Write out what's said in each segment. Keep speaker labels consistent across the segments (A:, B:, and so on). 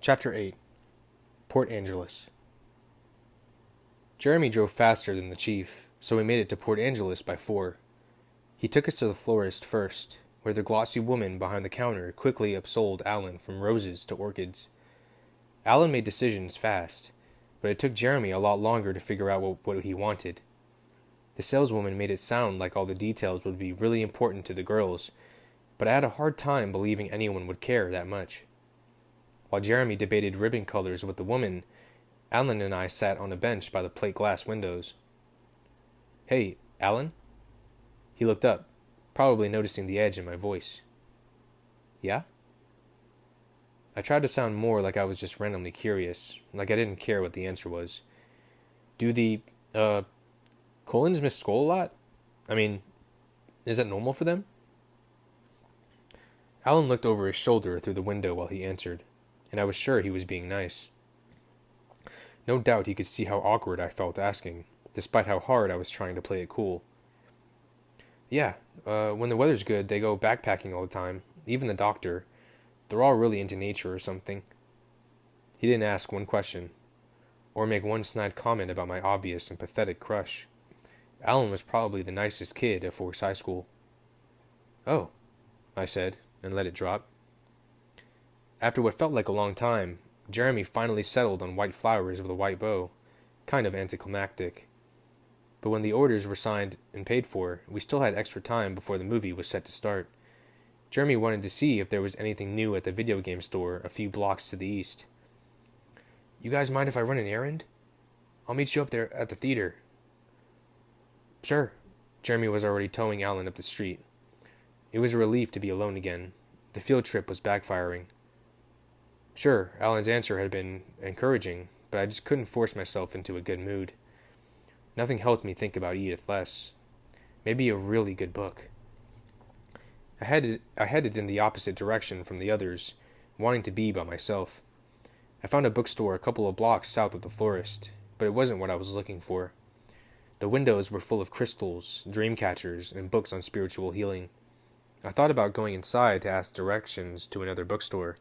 A: Chapter 8. Port Angeles. Jeremy drove faster than the chief, so we made it to Port Angeles by 4. He took us to the florist first, where the glossy woman behind the counter quickly upsold Alan from roses to orchids. Alan made decisions fast, but it took Jeremy a lot longer to figure out what he wanted. The saleswoman made it sound like all the details would be really important to the girls, but I had a hard time believing anyone would care that much. While Jeremy debated ribbon colors with the woman, Alan and I sat on a bench by the plate glass windows. "Hey, Alan?" He looked up, probably noticing the edge in my voice. "Yeah?" I tried to sound more like I was just randomly curious, like I didn't care what the answer was. "Do the, colons miss school a lot? I mean, is that normal for them?" Alan looked over his shoulder through the window while he answered, and I was sure he was being nice. No doubt he could see how awkward I felt asking, despite how hard I was trying to play it cool. "Yeah, when the weather's good, they go backpacking all the time, even the doctor. They're all really into nature or something." He didn't ask one question, or make one snide comment about my obvious and pathetic crush. Alan was probably the nicest kid at Forks High School. "Oh," I said, and let it drop. After what felt like a long time, Jeremy finally settled on white flowers with a white bow, kind of anticlimactic. But when the orders were signed and paid for, we still had extra time before the movie was set to start. Jeremy wanted to see if there was anything new at the video game store a few blocks to the east. "You guys mind if I run an errand? I'll meet you up there at the theater." "Sure." Jeremy was already towing Alan up the street. It was a relief to be alone again. The field trip was backfiring. Sure, Alan's answer had been encouraging, but I just couldn't force myself into a good mood. Nothing helped me think about Edith less. Maybe a really good book. I headed in the opposite direction from the others, wanting to be by myself. I found a bookstore a couple of blocks south of the florist, but it wasn't what I was looking for. The windows were full of crystals, dream catchers, and books on spiritual healing. I thought about going inside to ask directions to another bookstore,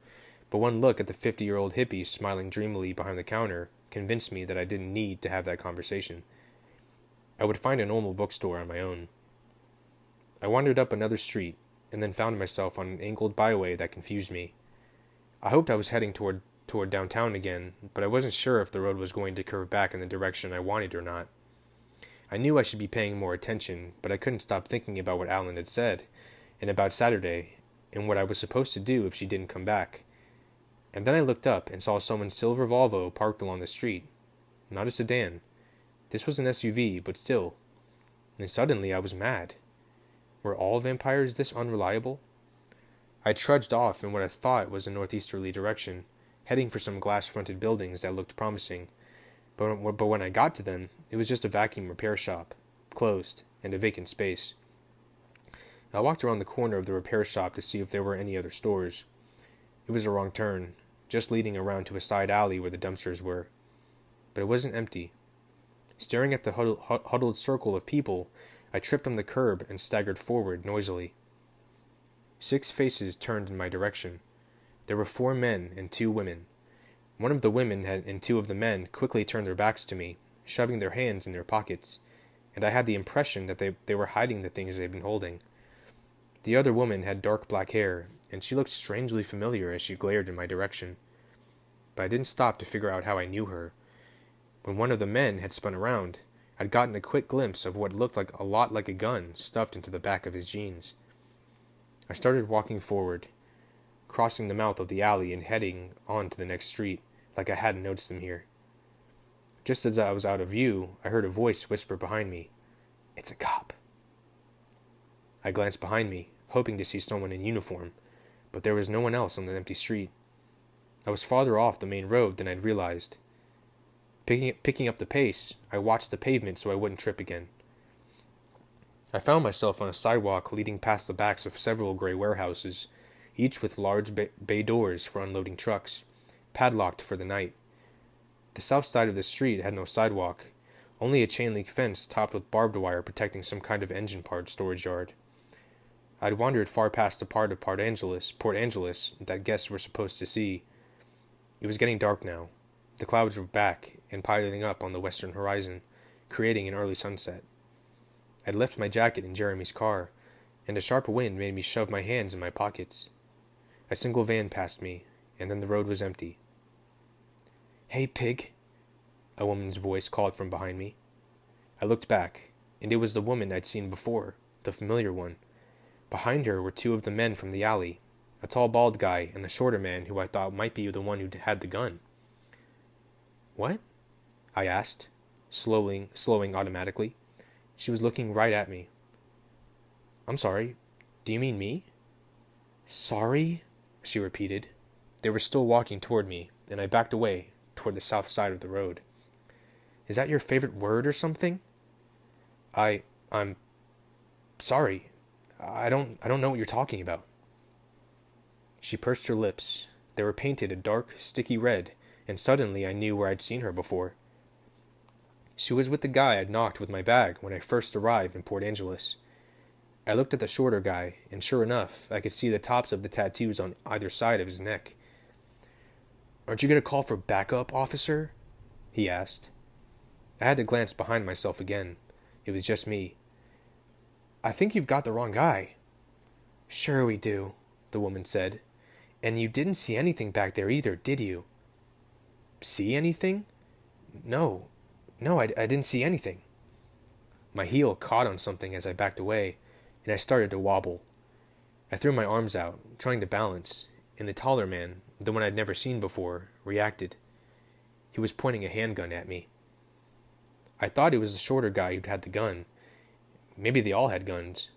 A: but one look at the 50-year-old hippie smiling dreamily behind the counter convinced me that I didn't need to have that conversation. I would find a normal bookstore on my own. I wandered up another street, and then found myself on an angled byway that confused me. I hoped I was heading toward downtown again, but I wasn't sure if the road was going to curve back in the direction I wanted or not. I knew I should be paying more attention, but I couldn't stop thinking about what Alan had said, and about Saturday, and what I was supposed to do if she didn't come back. And then I looked up and saw someone's silver Volvo parked along the street. Not a sedan. This was an SUV, but still. And suddenly I was mad. Were all vampires this unreliable? I trudged off in what I thought was a northeasterly direction, heading for some glass-fronted buildings that looked promising. But when I got to them, it was just a vacuum repair shop, closed, and a vacant space. I walked around the corner of the repair shop to see if there were any other stores. It was a wrong turn, just leading around to a side alley where the dumpsters were. But it wasn't empty. Staring at the huddled circle of people, I tripped on the curb and staggered forward noisily. 6 faces turned in my direction. There were 4 men and 2 women. One of the women and 2 of the men quickly turned their backs to me, shoving their hands in their pockets, and I had the impression that they were hiding the things they'd been holding. The other woman had dark black hair, and she looked strangely familiar as she glared in my direction. But I didn't stop to figure out how I knew her. When one of the men had spun around, I'd gotten a quick glimpse of what looked a lot like a gun stuffed into the back of his jeans. I started walking forward, crossing the mouth of the alley and heading on to the next street, like I hadn't noticed him here. Just as I was out of view, I heard a voice whisper behind me, "It's a cop." I glanced behind me, hoping to see someone in uniform, but there was no one else on the empty street. I was farther off the main road than I'd realized. Picking up the pace, I watched the pavement so I wouldn't trip again. I found myself on a sidewalk leading past the backs of several gray warehouses, each with large bay doors for unloading trucks, padlocked for the night. The south side of the street had no sidewalk, only a chain-link fence topped with barbed wire protecting some kind of engine part storage yard. I'd wandered far past the part of Port Angeles that guests were supposed to see. It was getting dark now. The clouds were back and piling up on the western horizon, creating an early sunset. I'd left my jacket in Jeremy's car, and a sharp wind made me shove my hands in my pockets. A single van passed me, and then the road was empty. "Hey, pig," a woman's voice called from behind me. I looked back, and it was the woman I'd seen before, the familiar one. Behind her were two of the men from the alley, a tall bald guy and the shorter man who I thought might be the one who had the gun. "What?" I asked, slowing automatically. She was looking right at me. "I'm sorry, do you mean me?" "Sorry?" she repeated. They were still walking toward me, and I backed away toward the south side of the road. "Is that your favorite word or something?" I'm sorry. I don't know what you're talking about." She pursed her lips. They were painted a dark, sticky red, and suddenly I knew where I'd seen her before. She was with the guy I'd knocked with my bag when I first arrived in Port Angeles. I looked at the shorter guy, and sure enough, I could see the tops of the tattoos on either side of his neck. "Aren't you going to call for backup, officer?" he asked. I had to glance behind myself again. It was just me. "I think you've got the wrong guy." "Sure we do," the woman said. "And you didn't see anything back there either, did you?" "See anything? No, I didn't see anything." My heel caught on something as I backed away, and I started to wobble. I threw my arms out, trying to balance, and the taller man, the one I'd never seen before, reacted. He was pointing a handgun at me. I thought it was the shorter guy who'd had the gun. Maybe they all had guns.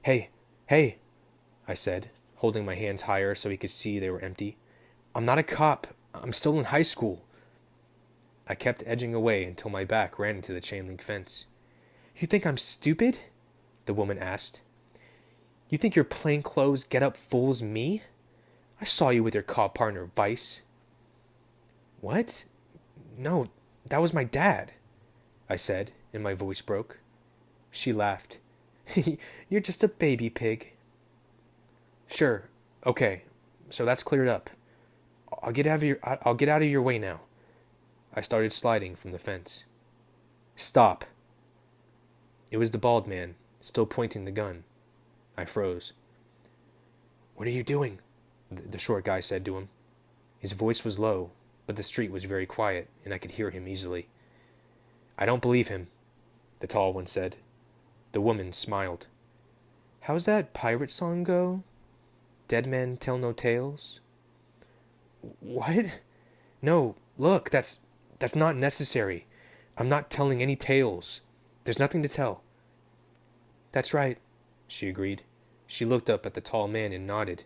A: Hey, I said, holding my hands higher so he could see they were empty. "I'm not a cop. I'm still in high school." I kept edging away until my back ran into the chain link fence. "You think I'm stupid?" the woman asked. "You think your plainclothes get-up fools me? I saw you with your cop partner, Vice." "What? No, that was my dad," I said, and my voice broke. She laughed. "You're just a baby pig." "Sure, okay, so that's cleared up. I'll get out of your way now." I started sliding from the fence. "Stop." It was the bald man, still pointing the gun. I froze. "What are you doing?" the short guy said to him. His voice was low, but the street was very quiet, and I could hear him easily. "I don't believe him," the tall one said. The woman smiled. "How's that pirate song go? Dead men tell no tales?" "What? No, look, that's not necessary. I'm not telling any tales. There's nothing to tell." "That's right," she agreed. She looked up at the tall man and nodded.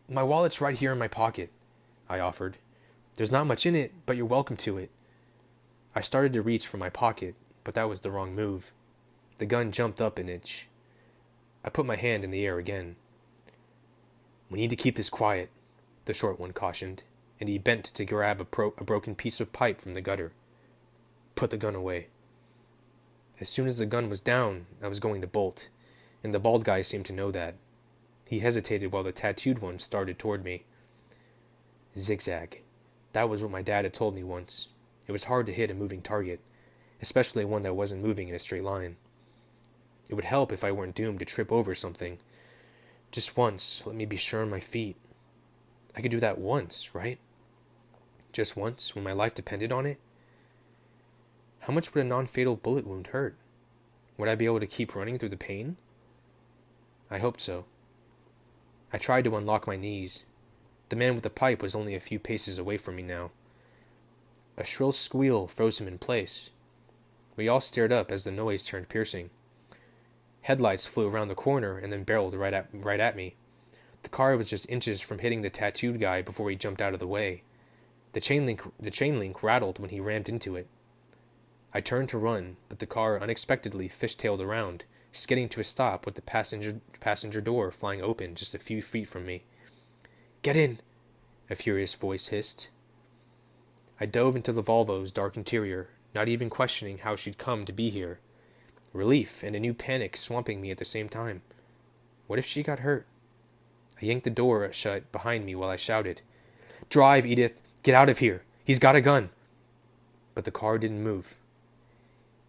A: "My wallet's right here in my pocket," I offered. "There's not much in it, but you're welcome to it." I started to reach for my pocket, but that was the wrong move. The gun jumped up an inch. I put my hand in the air again. "We need to keep this quiet," the short one cautioned, and he bent to grab a broken piece of pipe from the gutter. "Put the gun away." As soon as the gun was down, I was going to bolt, and the bald guy seemed to know that. He hesitated while the tattooed one started toward me. Zigzag. That was what my dad had told me once. It was hard to hit a moving target, especially one that wasn't moving in a straight line. It would help if I weren't doomed to trip over something. Just once, let me be sure on my feet. I could do that once, right? Just once, when my life depended on it? How much would a non-fatal bullet wound hurt? Would I be able to keep running through the pain? I hoped so. I tried to unlock my knees. The man with the pipe was only a few paces away from me now. A shrill squeal froze him in place. We all stared up as the noise turned piercing. Headlights flew around the corner and then barreled right at me. The car was just inches from hitting the tattooed guy before he jumped out of the way. The chain link rattled when he rammed into it. I turned to run, but the car unexpectedly fishtailed around, skidding to a stop with the passenger door flying open just a few feet from me. "Get in!" a furious voice hissed. I dove into the Volvo's dark interior, not even questioning how she'd come to be here. Relief and a new panic swamping me at the same time. What if she got hurt? I yanked the door shut behind me while I shouted, Drive, Edith! Get out of here! He's got a gun! But the car didn't move.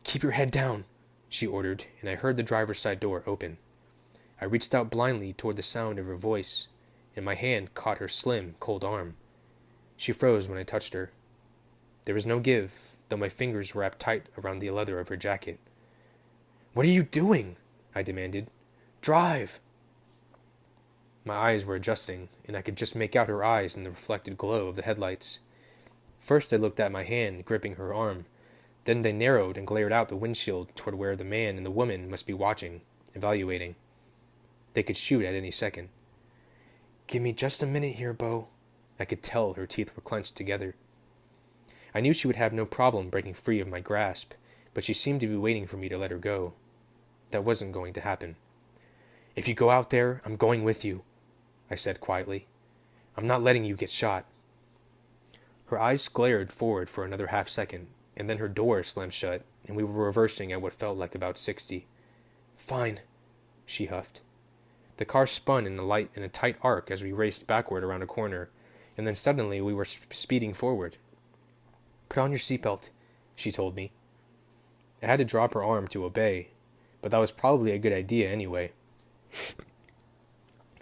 A: Keep your head down, she ordered, and I heard the driver's side door open. I reached out blindly toward the sound of her voice, and my hand caught her slim, cold arm. She froze when I touched her. There was no give, though my fingers wrapped tight around the leather of her jacket. What are you doing? I demanded. Drive! My eyes were adjusting, and I could just make out her eyes in the reflected glow of the headlights. First they looked at my hand gripping her arm. Then they narrowed and glared out the windshield toward where the man and the woman must be watching, evaluating. They could shoot at any second. Give me just a minute here, Beau. I could tell her teeth were clenched together. I knew she would have no problem breaking free of my grasp, but she seemed to be waiting for me to let her go. That wasn't going to happen. If you go out there, I'm going with you, I said quietly. I'm not letting you get shot. Her eyes glared forward for another half-second, and then her door slammed shut, and we were reversing at what felt like about 60. Fine, she huffed. The car spun in a tight arc as we raced backward around a corner, and then suddenly we were speeding forward. Put on your seatbelt, she told me. I had to drop her arm to obey, but that was probably a good idea anyway.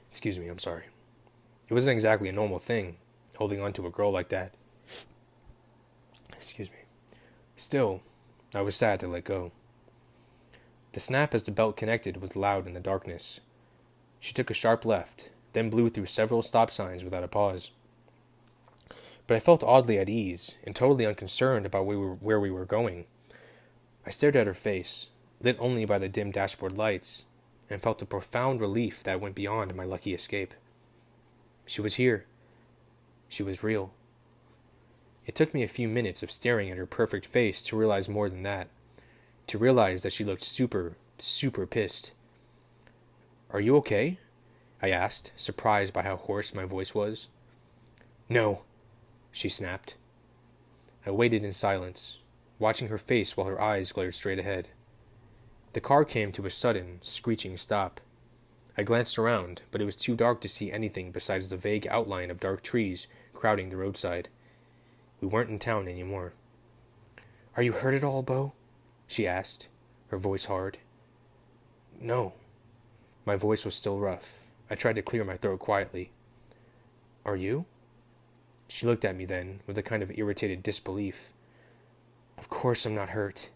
A: Excuse me, I'm sorry. It wasn't exactly a normal thing, holding on to a girl like that. Excuse me. Still, I was sad to let go. The snap as the belt connected was loud in the darkness. She took a sharp left, then blew through several stop signs without a pause. But I felt oddly at ease, and totally unconcerned about where we were going. I stared at her face, lit only by the dim dashboard lights, and felt a profound relief that went beyond my lucky escape. She was here. She was real. It took me a few minutes of staring at her perfect face to realize more than that. To realize that she looked super, super pissed. Are you okay? I asked, surprised by how hoarse my voice was. No, she snapped. I waited in silence, watching her face while her eyes glared straight ahead. The car came to a sudden, screeching stop. I glanced around, but it was too dark to see anything besides the vague outline of dark trees crowding the roadside. We weren't in town anymore. Are you hurt at all, Beau? She asked, her voice hard. No. My voice was still rough. I tried to clear my throat quietly. Are you? She looked at me then, with a kind of irritated disbelief. Of course I'm not hurt.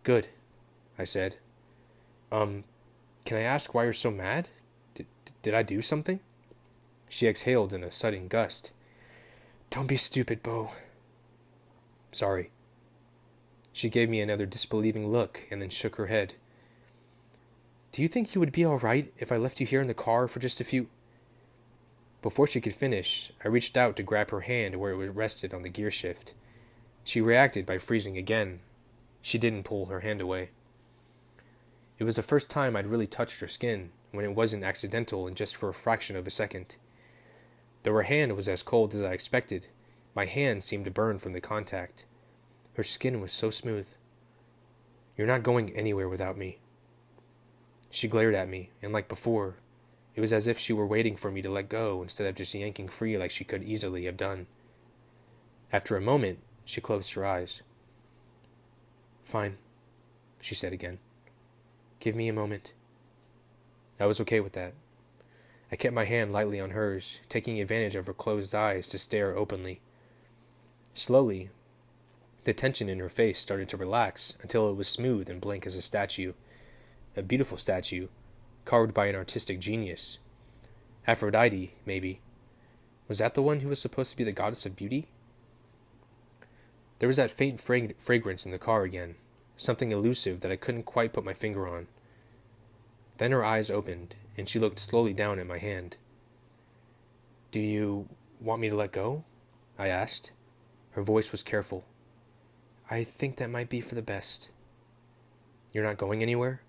A: Good, I said. Can I ask why you're so mad? Did I do something? She exhaled in a sudden gust. Don't be stupid, Beau. Sorry. She gave me another disbelieving look and then shook her head. Do you think you would be all right if I left you here in the car for just a few... Before she could finish, I reached out to grab her hand where it was rested on the gear shift. She reacted by freezing again. She didn't pull her hand away. It was the first time I'd really touched her skin, when it wasn't accidental and just for a fraction of a second. Though her hand was as cold as I expected, my hand seemed to burn from the contact. Her skin was so smooth. You're not going anywhere without me. She glared at me, and like before, it was as if she were waiting for me to let go instead of just yanking free like she could easily have done. After a moment, she closed her eyes. Fine, she said again. Give me a moment. I was okay with that. I kept my hand lightly on hers, taking advantage of her closed eyes to stare openly. Slowly, the tension in her face started to relax until it was smooth and blank as a statue. A beautiful statue, carved by an artistic genius. Aphrodite, maybe. Was that the one who was supposed to be the goddess of beauty? There was that faint fragrance in the car again, something elusive that I couldn't quite put my finger on. Then her eyes opened, and she looked slowly down at my hand. Do you want me to let go? I asked. Her voice was careful. I think that might be for the best. You're not going anywhere?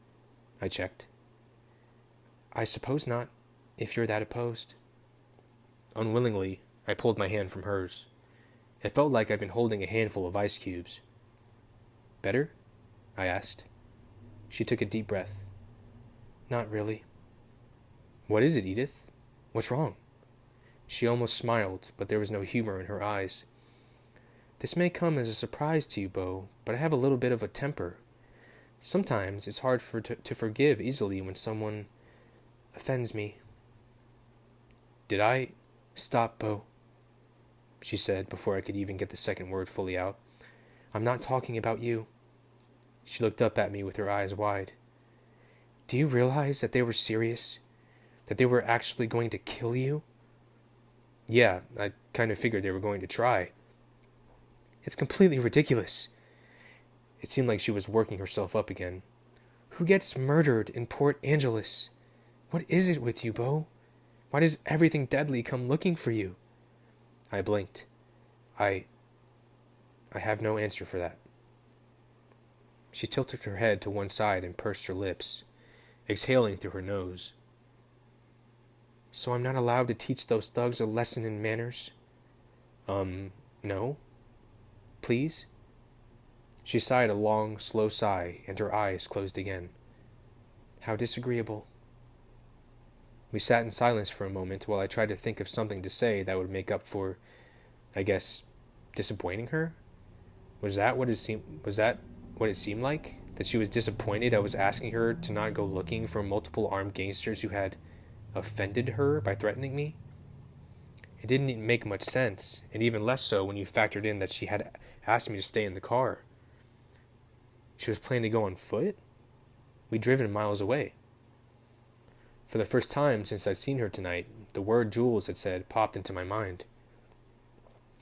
A: I checked. I suppose not, if you're that opposed. Unwillingly, I pulled my hand from hers. It felt like I'd been holding a handful of ice cubes. Better? I asked. She took a deep breath. Not really. What is it, Edith? What's wrong? She almost smiled, but there was no humor in her eyes. "This may come as a surprise to you, Bo, but I have a little bit of a temper. Sometimes it's hard to forgive easily when someone offends me." "Did I—" "Stop, Bo," she said before I could even get the second word fully out. "I'm not talking about you." She looked up at me with her eyes wide. "Do you realize that they were serious? That they were actually going to kill you?" "Yeah, I kind of figured they were going to try." "It's completely ridiculous." It seemed like she was working herself up again. "Who gets murdered in Port Angeles? What is it with you, Bo? Why does everything deadly come looking for you?" I blinked. I have no answer for that." She tilted her head to one side and pursed her lips, exhaling through her nose. "So I'm not allowed to teach those thugs a lesson in manners?" No. Please?" She sighed a long, slow sigh, and her eyes closed again. "How disagreeable." We sat in silence for a moment while I tried to think of something to say that would make up for, I guess, disappointing her? Was that what it seemed like? That she was disappointed I was asking her to not go looking for multiple armed gangsters who had offended her by threatening me? It didn't make much sense, and even less so when you factored in that she had asked me to stay in the car. She was planning to go on foot? We'd driven miles away. For the first time since I'd seen her tonight, the word Jules had said popped into my mind.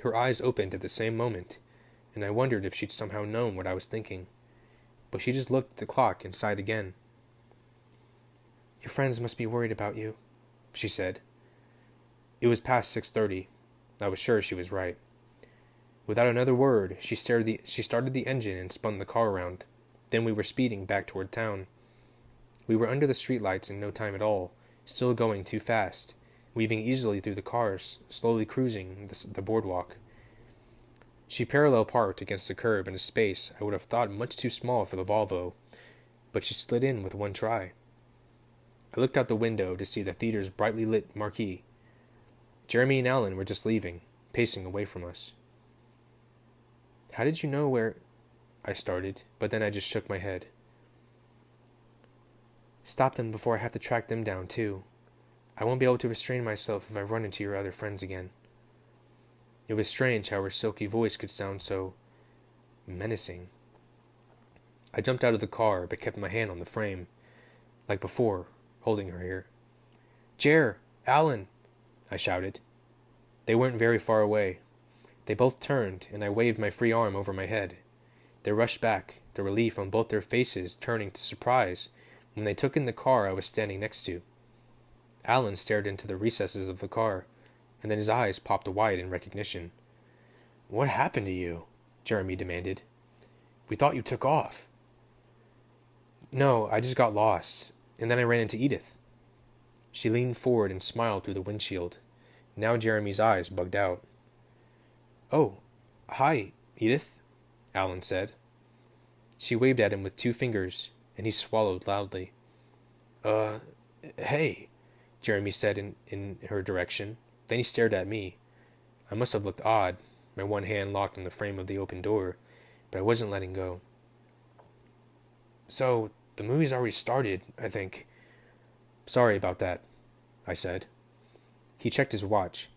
A: Her eyes opened at the same moment, and I wondered if she'd somehow known what I was thinking. But she just looked at the clock and sighed again. "Your friends must be worried about you," she said. It was past 6:30. I was sure she was right. Without another word, she started the engine and spun the car around. Then we were speeding back toward town. We were under the streetlights in no time at all, still going too fast, weaving easily through the cars, slowly cruising the boardwalk. She parallel parked against the curb in a space I would have thought much too small for the Volvo, but she slid in with one try. I looked out the window to see the theater's brightly lit marquee. Jeremy and Alan were just leaving, pacing away from us. "How did you know where—" I started, but then I just shook my head. "Stop them before I have to track them down, too. I won't be able to restrain myself if I run into your other friends again." It was strange how her silky voice could sound so menacing. I jumped out of the car, but kept my hand on the frame, like before, holding her here. "Jer! Alan!" I shouted. They weren't very far away. They both turned, and I waved my free arm over my head. They rushed back, the relief on both their faces turning to surprise when they took in the car I was standing next to. Alan stared into the recesses of the car, and then his eyes popped wide in recognition. "What happened to you?" Jeremy demanded. "We thought you took off." "No, I just got lost, and then I ran into Edith." She leaned forward and smiled through the windshield. Now Jeremy's eyes bugged out. "Oh, hi, Edith," Alan said. She waved at him with 2 fingers, and he swallowed loudly. Hey," Jeremy said in her direction. Then he stared at me. I must have looked odd, my one hand locked on the frame of the open door, but I wasn't letting go. "So, the movie's already started, I think." "Sorry about that," I said. He checked his watch.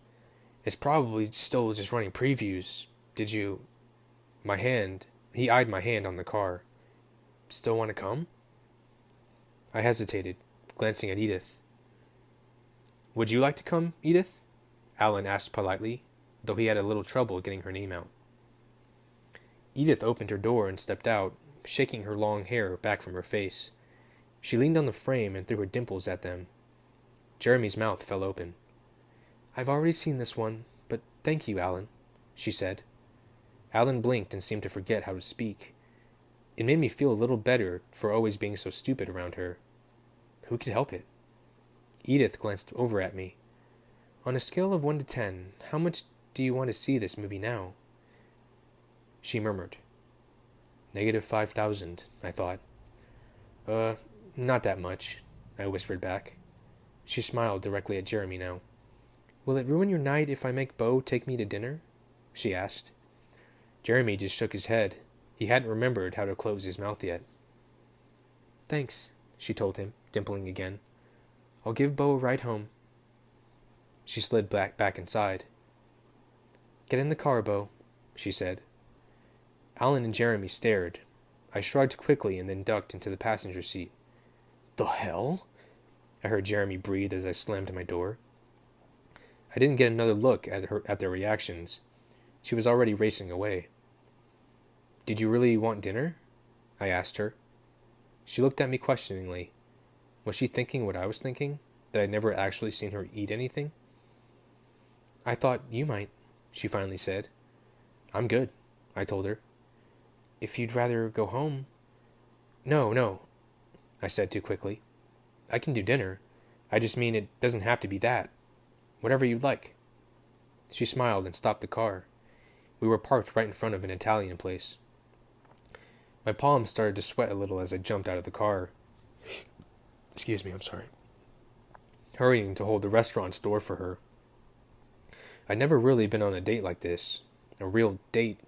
A: "It's probably still just running previews. Did you—" He eyed my hand on the car. "Still want to come?" I hesitated, glancing at Edith. "Would you like to come, Edith?" Alan asked politely, though he had a little trouble getting her name out. Edith opened her door and stepped out, shaking her long hair back from her face. She leaned on the frame and threw her dimples at them. Jeremy's mouth fell open. "I've already seen this one, but thank you, Alan," she said. Alan blinked and seemed to forget how to speak. It made me feel a little better for always being so stupid around her. Who could help it? Edith glanced over at me. "On a scale of 1 to 10, how much do you want to see this movie now?" She murmured. -5,000, I thought. Not that much," I whispered back. She smiled directly at Jeremy now. Will it ruin your night if I make Bo take me to dinner? She asked. Jeremy just shook his head. He hadn't remembered how to close his mouth yet. Thanks, she told him, dimpling again. I'll give Bo a ride home. She slid back inside. Get in the car, Bo, she said. Alan and Jeremy stared. I shrugged quickly and then ducked into the passenger seat. The hell? I heard Jeremy breathe as I slammed my door. I didn't get another look at their reactions. She was already racing away. Did you really want dinner? I asked her. She looked at me questioningly. Was she thinking what I was thinking? That I'd never actually seen her eat anything? I thought you might, she finally said. I'm good, I told her. If you'd rather go home... No, I said too quickly. I can do dinner. I just mean it doesn't have to be that. Whatever you'd like. She smiled and stopped the car. We were parked right in front of an Italian place. My palms started to sweat a little as I jumped out of the car. Excuse me, I'm sorry. Hurrying to hold the restaurant's door for her. I'd never really been on a date like this. A real date.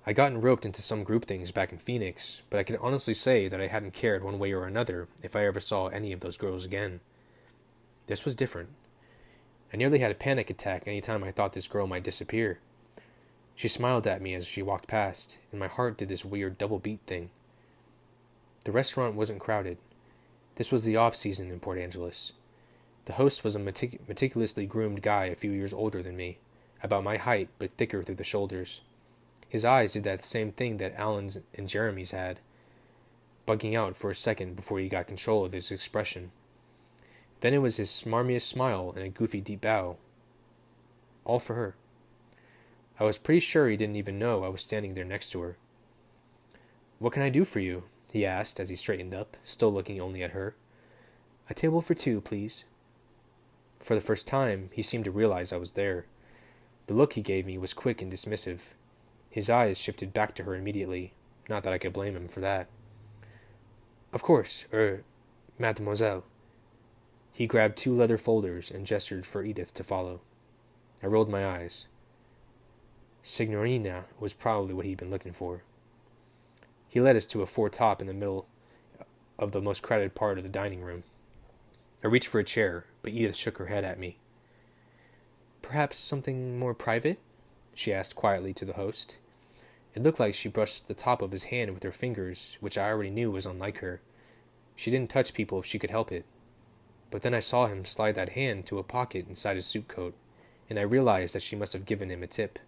A: I'd gotten roped into some group things back in Phoenix, but I could honestly say that I hadn't cared one way or another if I ever saw any of those girls again. This was different. I nearly had a panic attack any time I thought this girl might disappear. She smiled at me as she walked past, and my heart did this weird double beat thing. The restaurant wasn't crowded. This was the off-season in Port Angeles. The host was a meticulously groomed guy a few years older than me, about my height but thicker through the shoulders. His eyes did that same thing that Alan's and Jeremy's had, bugging out for a second before he got control of his expression. Then it was his smarmiest smile and a goofy deep bow. All for her. I was pretty sure he didn't even know I was standing there next to her. What can I do for you? He asked as he straightened up, still looking only at her. A table for two, please. For the first time, he seemed to realize I was there. The look he gave me was quick and dismissive. His eyes shifted back to her immediately, not that I could blame him for that. Of course, mademoiselle. He grabbed 2 leather folders and gestured for Edith to follow. I rolled my eyes. Signorina was probably what he'd been looking for. He led us to a four-top in the middle of the most crowded part of the dining room. I reached for a chair, but Edith shook her head at me. Perhaps something more private? She asked quietly to the host. It looked like she brushed the top of his hand with her fingers, which I already knew was unlike her. She didn't touch people if she could help it. But then I saw him slide that hand to a pocket inside his suit coat, and I realized that she must have given him a tip.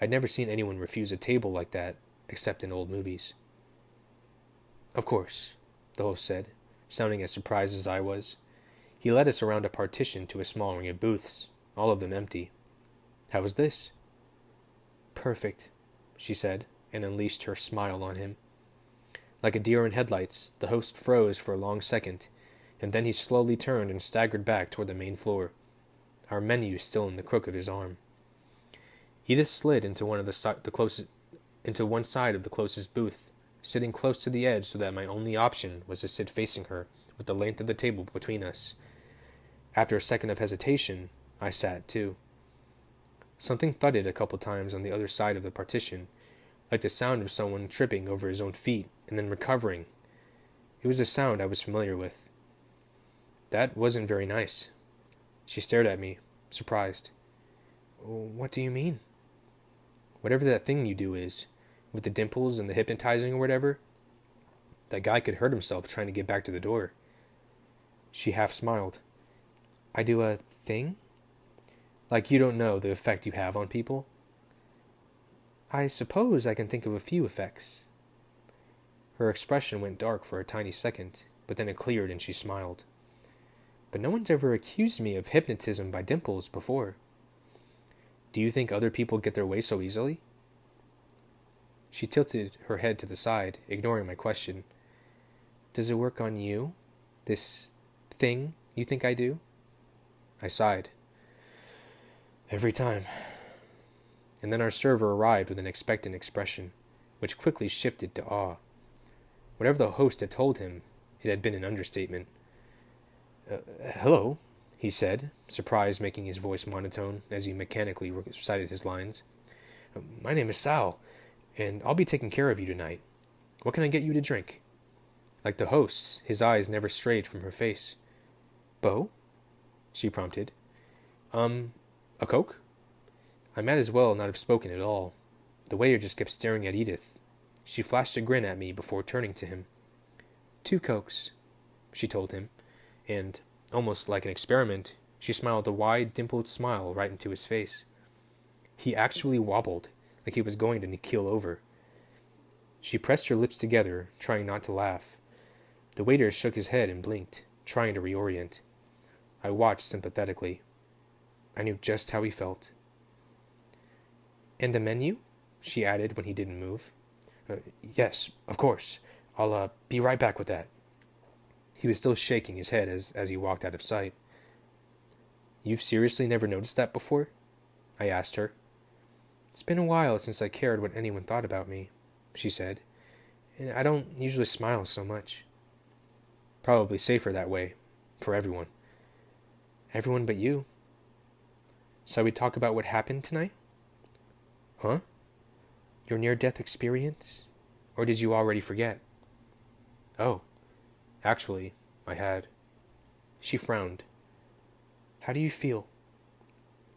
A: I'd never seen anyone refuse a table like that, except in old movies. Of course, the host said, sounding as surprised as I was. He led us around a partition to a small ring of booths, all of them empty. How was this? Perfect, she said, and unleashed her smile on him. Like a deer in headlights, the host froze for a long second, and then he slowly turned and staggered back toward the main floor, our menu still in the crook of his arm. Edith slid into one side of the closest booth, sitting close to the edge so that my only option was to sit facing her, with the length of the table between us. After a second of hesitation, I sat too. Something thudded a couple times on the other side of the partition, like the sound of someone tripping over his own feet and then recovering. It was a sound I was familiar with. That wasn't very nice. She stared at me, surprised. What do you mean? Whatever that thing you do is, with the dimples and the hypnotizing or whatever. That guy could hurt himself trying to get back to the door. She half smiled. I do a thing? Like you don't know the effect you have on people? I suppose I can think of a few effects. Her expression went dark for a tiny second, but then it cleared and she smiled. But no one's ever accused me of hypnotism by dimples before. Do you think other people get their way so easily? She tilted her head to the side, ignoring my question. Does it work on you? This thing you think I do? I sighed. Every time. And then our server arrived with an expectant expression, which quickly shifted to awe. Whatever the host had told him, it had been an understatement. Hello, he said, surprise making his voice monotone as he mechanically recited his lines. My name is Sal, and I'll be taking care of you tonight. What can I get you to drink? Like the hosts, his eyes never strayed from her face. Beau? She prompted. A Coke? I might as well not have spoken at all. The waiter just kept staring at Edith. She flashed a grin at me before turning to him. 2 Cokes, she told him, and, almost like an experiment, she smiled a wide, dimpled smile right into his face. He actually wobbled, like he was going to keel over. She pressed her lips together, trying not to laugh. The waiter shook his head and blinked, trying to reorient. I watched sympathetically. I knew just how he felt. And a menu? She added when he didn't move. Yes, of course. I'll be right back with that. He was still shaking his head as he walked out of sight. You've seriously never noticed that before? I asked her. It's been a while since I cared what anyone thought about me, she said. And I don't usually smile so much. Probably safer that way, for everyone. Everyone but you. Shall we talk about what happened tonight? Huh? Your near-death experience? Or did you already forget? Oh, actually, I had. She frowned. How do you feel?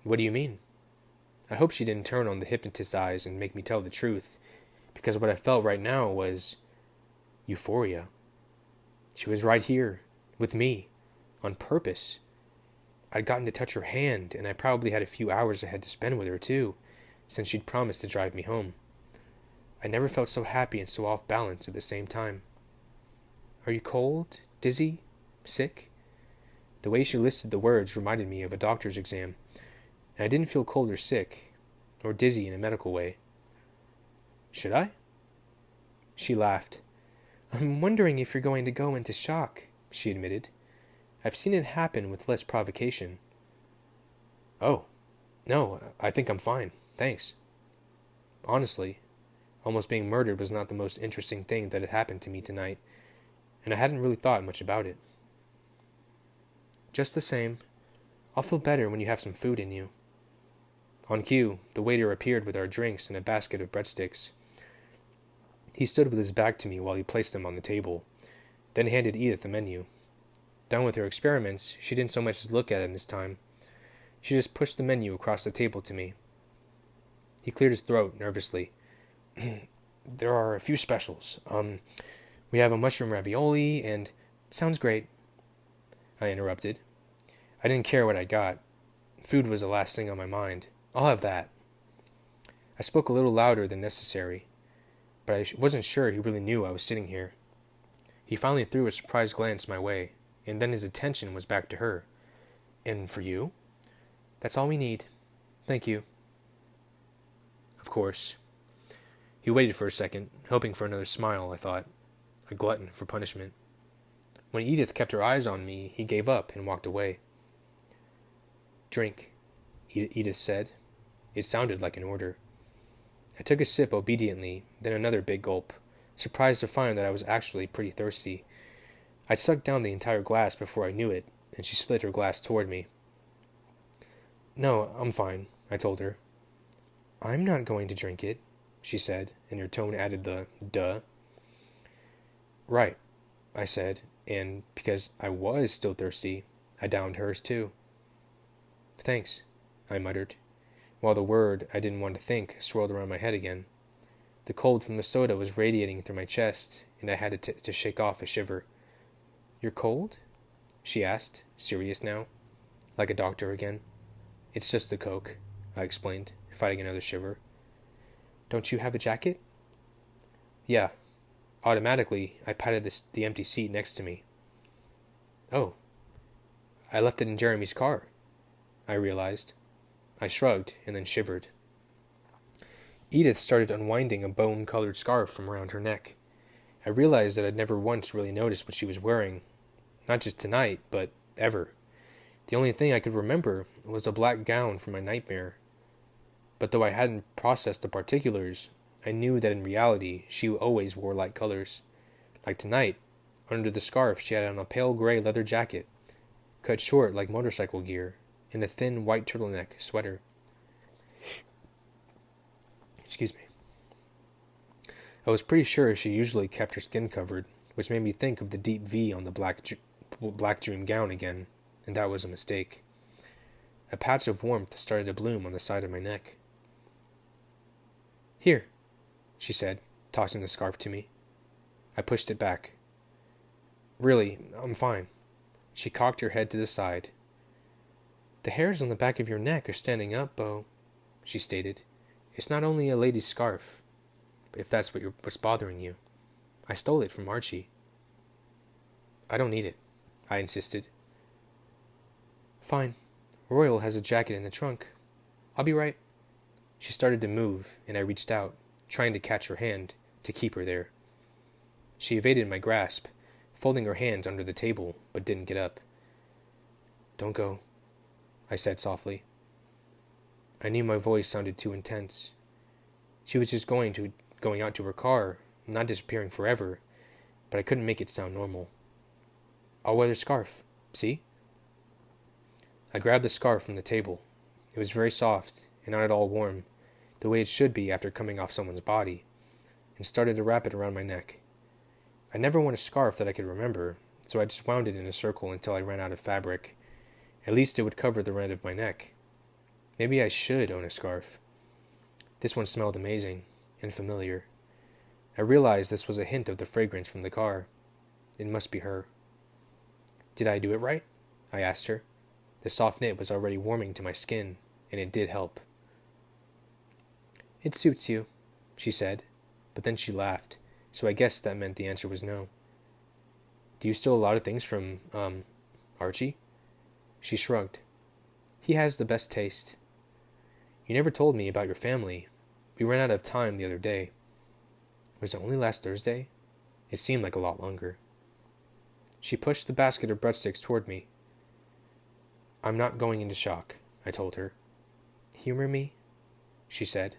A: What do you mean? I hope she didn't turn on the hypnotist's eyes and make me tell the truth, because what I felt right now was euphoria. She was right here, with me, on purpose. I'd gotten to touch her hand, and I probably had a few hours ahead to spend with her, too, since she'd promised to drive me home. I never felt so happy and so off balance at the same time. Are you cold, dizzy, sick? The way she listed the words reminded me of a doctor's exam, and I didn't feel cold or sick, or dizzy in a medical way. Should I? She laughed. I'm wondering if you're going to go into shock, she admitted. I've seen it happen with less provocation. Oh, no, I think I'm fine, thanks. Honestly, almost being murdered was not the most interesting thing that had happened to me tonight, and I hadn't really thought much about it. Just the same, I'll feel better when you have some food in you. On cue, the waiter appeared with our drinks and a basket of breadsticks. He stood with his back to me while he placed them on the table, then handed Edith the menu. Done with her experiments, she didn't so much as look at it this time. She just pushed the menu across the table to me. He cleared his throat nervously. There are a few specials. We have a mushroom ravioli and... Sounds great, I interrupted. I didn't care what I got. Food was the last thing on my mind. I'll have that. I spoke a little louder than necessary, but I wasn't sure he really knew I was sitting here. He finally threw a surprised glance my way, and then his attention was back to her. And for you? That's all we need. Thank you. Of course. He waited for a second, hoping for another smile, I thought. A glutton for punishment. When Edith kept her eyes on me, he gave up and walked away. Drink, Edith said. It sounded like an order. I took a sip obediently, then another big gulp, surprised to find that I was actually pretty thirsty. I'd sucked down the entire glass before I knew it, and she slid her glass toward me. No, I'm fine, I told her. I'm not going to drink it, she said, and her tone added the duh. Right, I said, and because I was still thirsty, I downed hers too. Thanks, I muttered, while the word I didn't want to think swirled around my head again. The cold from the soda was radiating through my chest, and I had to shake off a shiver. You're cold? She asked, serious now, like a doctor again. It's just the Coke, I explained, fighting another shiver. Don't you have a jacket? Yeah. Automatically, I patted the empty seat next to me. Oh. I left it in Jeremy's car, I realized. I shrugged and then shivered. Edith started unwinding a bone-colored scarf from around her neck. I realized that I'd never once really noticed what she was wearing. Not just tonight, but ever. The only thing I could remember was a black gown from my nightmare. But though I hadn't processed the particulars, I knew that in reality she always wore light colors. Like tonight, under the scarf she had on a pale gray leather jacket, cut short like motorcycle gear, and a thin white turtleneck sweater. Excuse me. I was pretty sure she usually kept her skin covered, which made me think of the deep V on the black dream gown again, and that was a mistake. A patch of warmth started to bloom on the side of my neck. "Here," she said, tossing the scarf to me. I pushed it back. "Really, I'm fine." She cocked her head to the side. "The hairs on the back of your neck are standing up, Beau," she stated. "It's not only a lady's scarf, if that's what's bothering you. I stole it from Archie." "I don't need it," I insisted. "Fine. Royal has a jacket in the trunk. I'll be right." She started to move, and I reached out, trying to catch her hand, to keep her there. She evaded my grasp, folding her hands under the table, but didn't get up. "Don't go," I said softly. I knew my voice sounded too intense. She was just going out to her car, not disappearing forever, but I couldn't make it sound normal. "I'll wear the scarf. See?" I grabbed the scarf from the table. It was very soft and not at all warm, the way it should be after coming off someone's body, and started to wrap it around my neck. I never worn a scarf that I could remember, so I just wound it in a circle until I ran out of fabric. At least it would cover the round of my neck. Maybe I should own a scarf. This one smelled amazing and familiar. I realized this was a hint of the fragrance from the car. It must be her. "Did I do it right?" I asked her. The soft knit was already warming to my skin, and it did help. "It suits you," she said, but then she laughed, so I guessed that meant the answer was no. "Do you steal a lot of things from, Archie?" She shrugged. "He has the best taste." "You never told me about your family. We ran out of time the other day." Was it only last Thursday? It seemed like a lot longer. She pushed the basket of breadsticks toward me. "I'm not going into shock," I told her. "Humor me?" she said,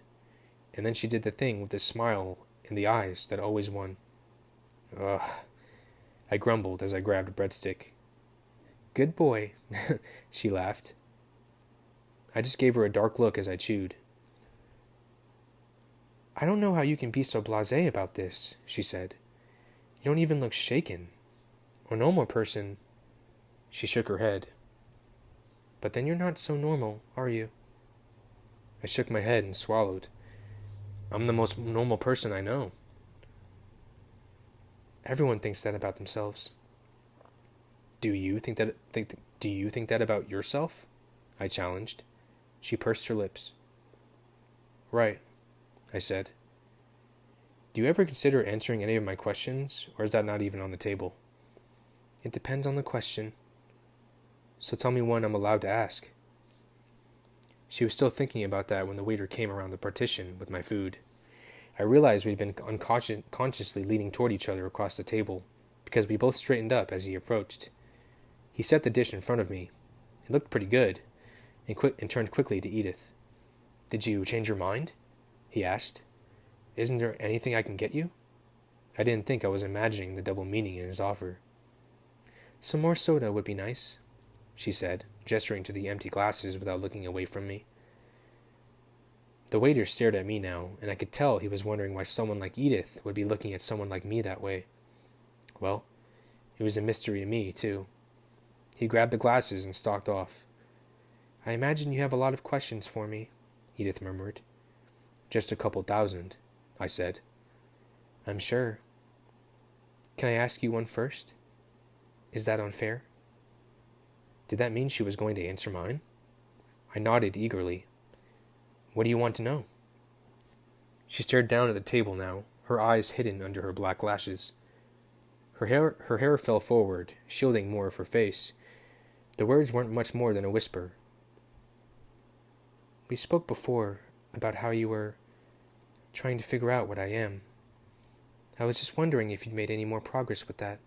A: and then she did the thing with the smile in the eyes that always won. "Ugh," I grumbled as I grabbed a breadstick. "Good boy," she laughed. I just gave her a dark look as I chewed. "I don't know how you can be so blasé about this," she said. "You don't even look shaken. A normal person—" She shook her head. "But then you're not so normal, are you?" I shook my head and swallowed. "I'm the most normal person I know." "Everyone thinks that about themselves." Do you think that about yourself?" I challenged. She pursed her lips. "Right," I said. "Do you ever consider answering any of my questions, or is that not even on the table?" "It depends on the question." "So tell me one I'm allowed to ask." She was still thinking about that when the waiter came around the partition with my food. I realized we'd been unconsciously leaning toward each other across the table, because we both straightened up as he approached. He set the dish in front of me. It looked pretty good, and turned quickly to Edith. "Did you change your mind?" he asked. "Isn't there anything I can get you?" I didn't think I was imagining the double meaning in his offer. "Some more soda would be nice," she said, gesturing to the empty glasses without looking away from me. The waiter stared at me now, and I could tell he was wondering why someone like Edith would be looking at someone like me that way. Well, it was a mystery to me, too. He grabbed the glasses and stalked off. "I imagine you have a lot of questions for me," Edith murmured. "Just a couple thousand," I said. "I'm sure. Can I ask you one first? Is that unfair?" Did that mean she was going to answer mine? I nodded eagerly. "What do you want to know?" She stared down at the table now, her eyes hidden under her black lashes. Her hair fell forward, shielding more of her face. The words weren't much more than a whisper. "We spoke before about how you were trying to figure out what I am. I was just wondering if you'd made any more progress with that."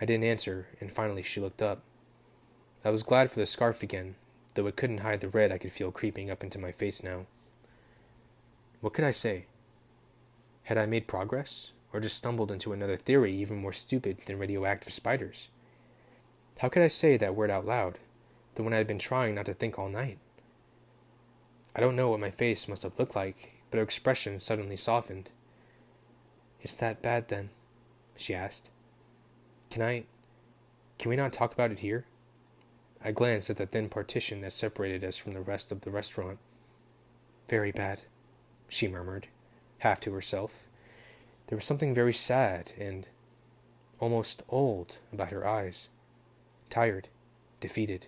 A: I didn't answer, and finally she looked up. I was glad for the scarf again, though it couldn't hide the red I could feel creeping up into my face now. What could I say? Had I made progress, or just stumbled into another theory even more stupid than radioactive spiders? How could I say that word out loud, the one I had been trying not to think all night? I don't know what my face must have looked like, but her expression suddenly softened. "It's that bad, then?" she asked. Can we not talk about it here?" I glanced at the thin partition that separated us from the rest of the restaurant. "Very bad," she murmured, half to herself. There was something very sad and almost old about her eyes. Tired, defeated.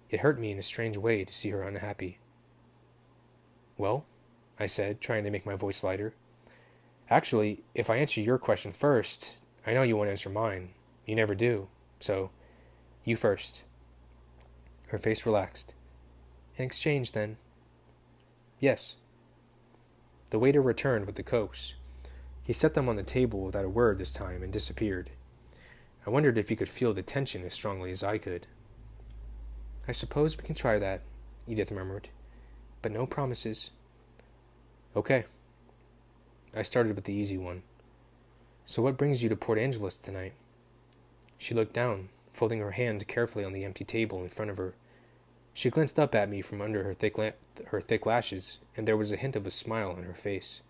A: It hurt me in a strange way to see her unhappy. "Well," I said, trying to make my voice lighter. "Actually, if I answer your question first, I know you won't answer mine. You never do. So, you first." Her face relaxed. "An exchange, then?" "Yes." The waiter returned with the cokes. He set them on the table without a word this time and disappeared. I wondered if he could feel the tension as strongly as I could. "I suppose we can try that," Edith murmured. "But no promises." "Okay." I started with the easy one. "So what brings you to Port Angeles tonight?" She looked down, folding her hand carefully on the empty table in front of her. She glanced up at me from under her thick lashes, and there was a hint of a smile on her face.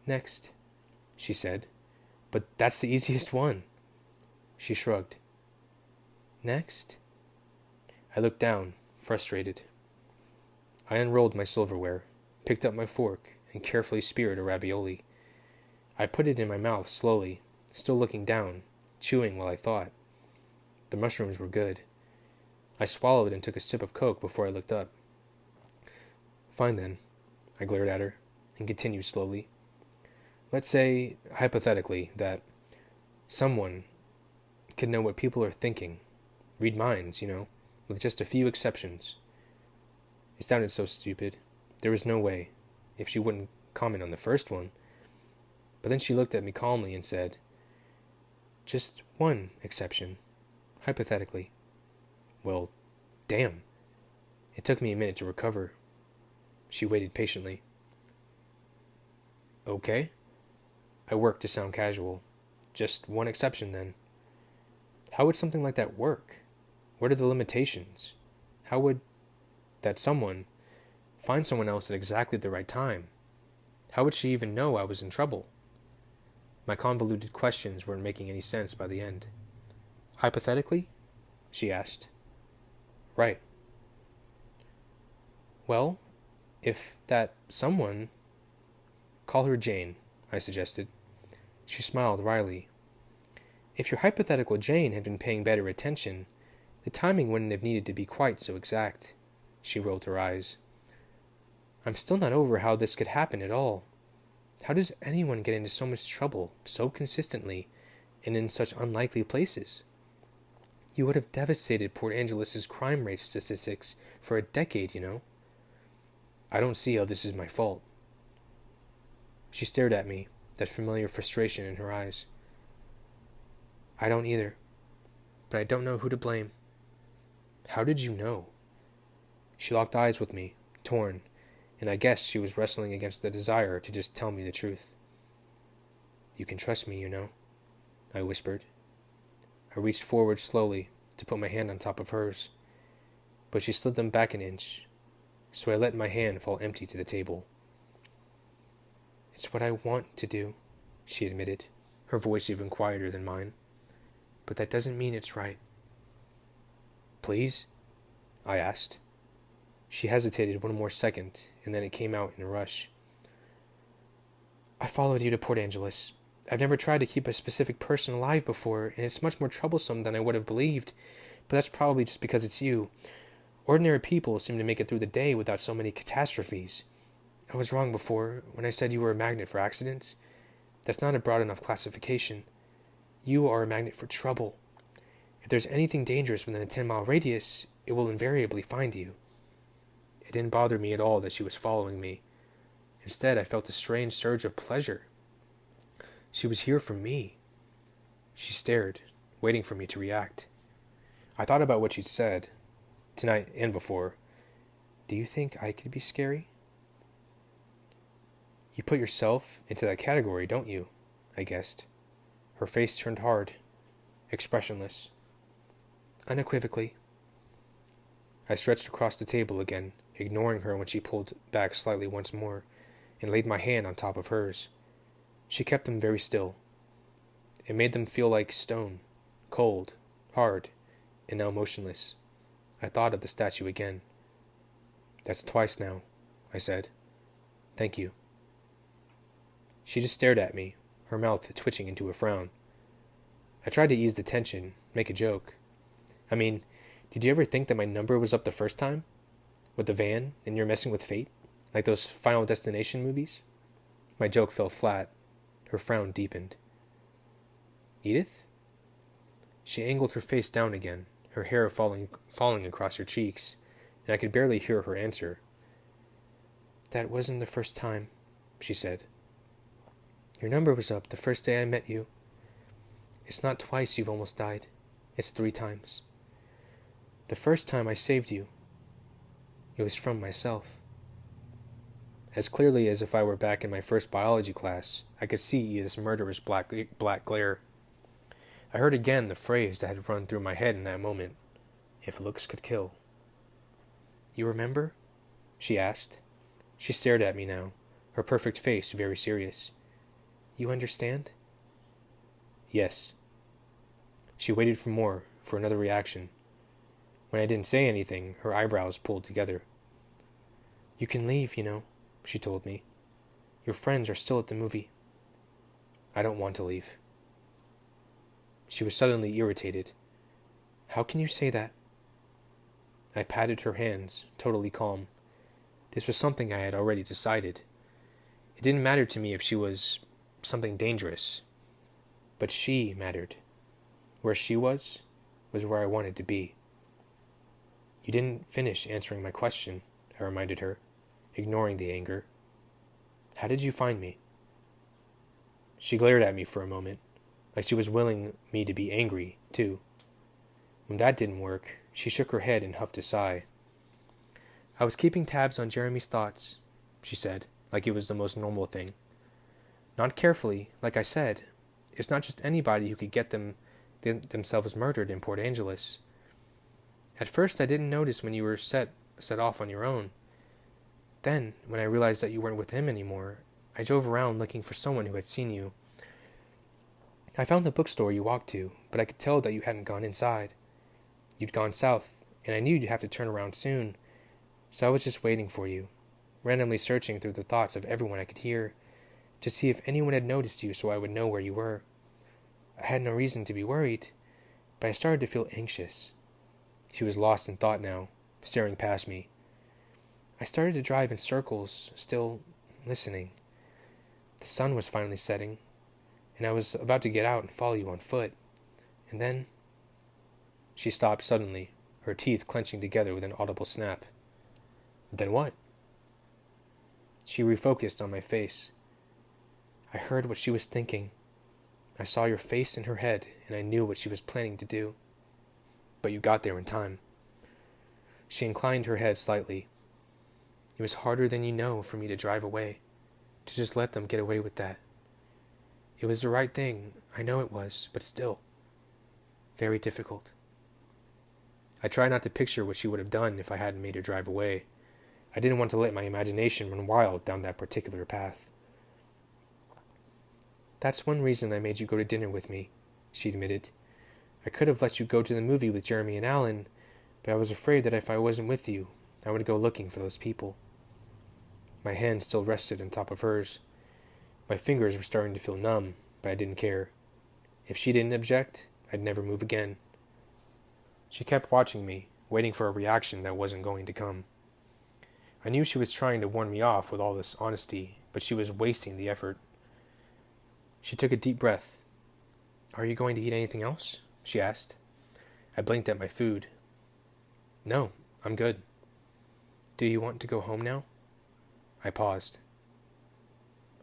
A: "Next," she said. "But that's the easiest one." She shrugged. "Next?" I looked down, frustrated. I unrolled my silverware, picked up my fork, and carefully speared a ravioli. I put it in my mouth slowly, still looking down, chewing while I thought. The mushrooms were good. I swallowed and took a sip of Coke before I looked up. "Fine then," I glared at her, and continued slowly. "Let's say, hypothetically, that someone could know what people are thinking. Read minds, with just a few exceptions." It sounded so stupid. There was no way, if she wouldn't comment on the first one. But then she looked at me calmly and said, "Just one exception, hypothetically." Well, damn. It took me a minute to recover. She waited patiently. "Okay." I worked to sound casual. "Just one exception, then." How would something like that work? What are the limitations? How would that someone find someone else at exactly the right time? How would she even know I was in trouble? My convoluted questions weren't making any sense by the end. "Hypothetically?" she asked. "Right." "Well, if that someone—" "Call her Jane," I suggested. She smiled wryly. "If your hypothetical Jane had been paying better attention, the timing wouldn't have needed to be quite so exact." She rolled her eyes. "I'm still not over how this could happen at all. How does anyone get into so much trouble so consistently and in such unlikely places? You would have devastated Port Angeles' crime rate statistics for a decade, I don't see how this is my fault." She stared at me, that familiar frustration in her eyes. "I don't either, but I don't know who to blame." "How did you know?" She locked eyes with me, torn, and I guessed she was wrestling against the desire to just tell me the truth. "You can trust me, I whispered. I reached forward slowly to put my hand on top of hers, but she slid them back an inch, so I let my hand fall empty to the table. "It's what I want to do," she admitted, her voice even quieter than mine. "But that doesn't mean it's right." "Please?" I asked. She hesitated one more second, and then it came out in a rush. "I followed you to Port Angeles. I've never tried to keep a specific person alive before, and it's much more troublesome than I would have believed, but that's probably just because it's you. Ordinary people seem to make it through the day without so many catastrophes. I was wrong before when I said you were a magnet for accidents. That's not a broad enough classification. You are a magnet for trouble. If there's anything dangerous within a 10-mile radius, it will invariably find you." It didn't bother me at all that she was following me. Instead, I felt a strange surge of pleasure. She was here for me. She stared, waiting for me to react. I thought about what she'd said, tonight and before. "Do you think I could be scary?" "You put yourself into that category, don't you?" I guessed. Her face turned hard, expressionless.
B: unequivocally.
A: I stretched across the table again, ignoring her when she pulled back slightly once more, and laid my hand on top of hers. She kept them very still. It made them feel like stone, cold, hard, and now motionless. I thought of the statue again. "That's twice now," I said. "Thank you." She just stared at me, her mouth twitching into a frown. I tried to ease the tension, make a joke. "I mean, did you ever think that my number was up the first time? With the van, and you're messing with fate? Like those Final Destination movies?" My joke fell flat. Her frown deepened. "Edith?" She angled her face down again, her hair falling across her cheeks, and I could barely hear her answer.
B: "That wasn't the first time," she said. "Your number was up the first day I met you. It's not twice you've almost died. It's 3 times. The first time I saved you, it was from myself."
A: As clearly as if I were back in my first biology class, I could see Edith's murderous black glare. I heard again the phrase that had run through my head in that moment. If looks could kill.
B: "You remember?" she asked.
A: She stared at me now, her perfect face very serious.
B: "You understand?"
A: "Yes." She waited for another reaction. When I didn't say anything, her eyebrows pulled together.
B: "You can leave, she told me. "Your friends are still at the movie."
A: "I don't want to leave." She was suddenly irritated.
B: "How can you say that?"
A: I patted her hands, totally calm. This was something I had already decided. It didn't matter to me if she was something dangerous. But she mattered. Where she was where I wanted to be. "You didn't finish answering my question," I reminded her, ignoring the anger. "How did you find me?" She glared at me for a moment, like she was willing me to be angry, too. When that didn't work, she shook her head and huffed a sigh.
B: "I was keeping tabs on Jeremy's thoughts," she said, like it was the most normal thing. "Not carefully, like I said. It's not just anybody who could get themselves murdered in Port Angeles. At first I didn't notice when you were set off on your own. Then, when I realized that you weren't with him anymore, I drove around looking for someone who had seen you. I found the bookstore you walked to, but I could tell that you hadn't gone inside. You'd gone south, and I knew you'd have to turn around soon, so I was just waiting for you, randomly searching through the thoughts of everyone I could hear, to see if anyone had noticed you so I would know where you were. I had no reason to be worried, but I started to feel anxious."
A: She was lost in thought now, staring past me.
B: "I started to drive in circles, still listening. The sun was finally setting, and I was about to get out and follow you on foot. And then—"
A: She stopped suddenly, her teeth clenching together with an audible snap. "Then what?"
B: She refocused on my face. I heard what she was thinking. I saw your face in her head, and I knew what she was planning to do.
A: "But you got there in time."
B: She inclined her head slightly. "It was harder than you know for me to drive away, to just let them get away with that. It was the right thing, I know it was, but still. Very difficult."
A: I tried not to picture what she would have done if I hadn't made her drive away. I didn't want to let my imagination run wild down that particular path.
B: "That's one reason I made you go to dinner with me," she admitted. "I could have let you go to the movie with Jeremy and Alan, but I was afraid that if I wasn't with you, I would go looking for those people."
A: My hand still rested on top of hers. My fingers were starting to feel numb, but I didn't care. If she didn't object, I'd never move again. She kept watching me, waiting for a reaction that wasn't going to come. I knew she was trying to warn me off with all this honesty, but she was wasting the effort. She took a deep breath.
B: "Are you going to eat anything else?" she asked.
A: I blinked at my food. "No, I'm good."
B: "Do you want to go home now?"
A: I paused.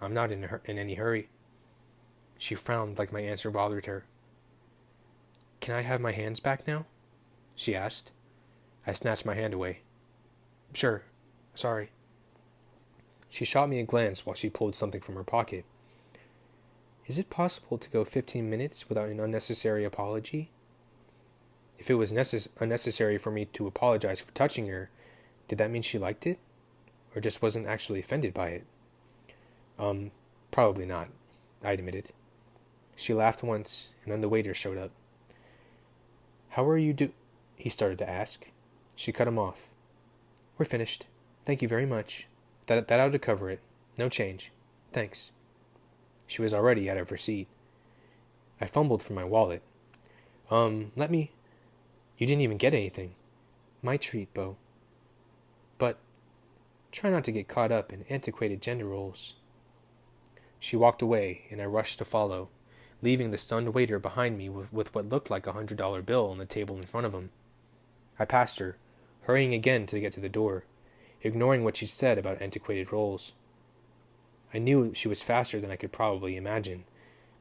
A: "I'm not in any hurry."
B: She frowned like my answer bothered her. "Can I have my hands back now?" she asked.
A: I snatched my hand away.
B: "Sure. Sorry."
A: She shot me a glance while she pulled something from her pocket.
B: "Is it possible to go 15 minutes without an unnecessary apology?" If it was unnecessary for me to apologize for touching her, did that mean she liked it? Or just wasn't actually offended by it? Probably not, I admitted. She laughed once, and then the waiter showed up. How are you he started to ask. She cut him off. We're finished. Thank you very much. That ought to cover it. No change. Thanks. She was already out of her seat. I fumbled for my wallet. Let me... You didn't even get anything. My treat, Beau. But try not to get caught up in antiquated gender roles. She walked away, and I rushed to follow, leaving the stunned waiter behind me with what looked like $100 bill on the table in front of him. I passed her, hurrying again to get to the door, ignoring what she said about antiquated roles. I knew she was faster than I could probably imagine,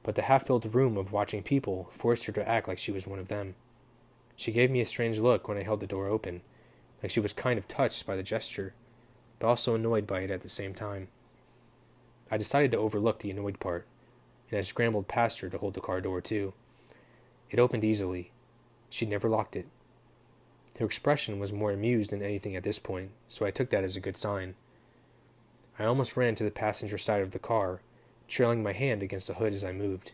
B: but the half-filled room of watching people forced her to act like she was one of them. She gave me a strange look when I held the door open, like she was kind of touched by the gesture, but also annoyed by it at the same time. I decided to overlook the annoyed part, and I scrambled past her to hold the car door too. It opened easily. She'd never locked it. Her expression was more amused than anything at this point, so I took that as a good sign. I almost ran to the passenger side of the car, trailing my hand against the hood as I moved.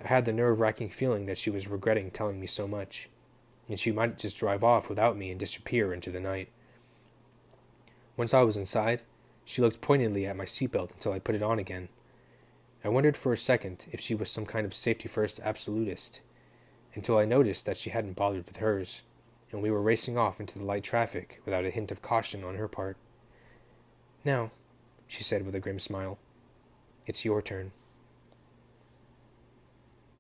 B: I had the nerve-wracking feeling that she was regretting telling me so much, and she might just drive off without me and disappear into the night. Once I was inside, she looked pointedly at my seatbelt until I put it on again. I wondered for a second if she was some kind of safety-first absolutist, until I noticed that she hadn't bothered with hers, and we were racing off into the light traffic without a hint of caution on her part. Now, she said with a grim smile, it's your turn.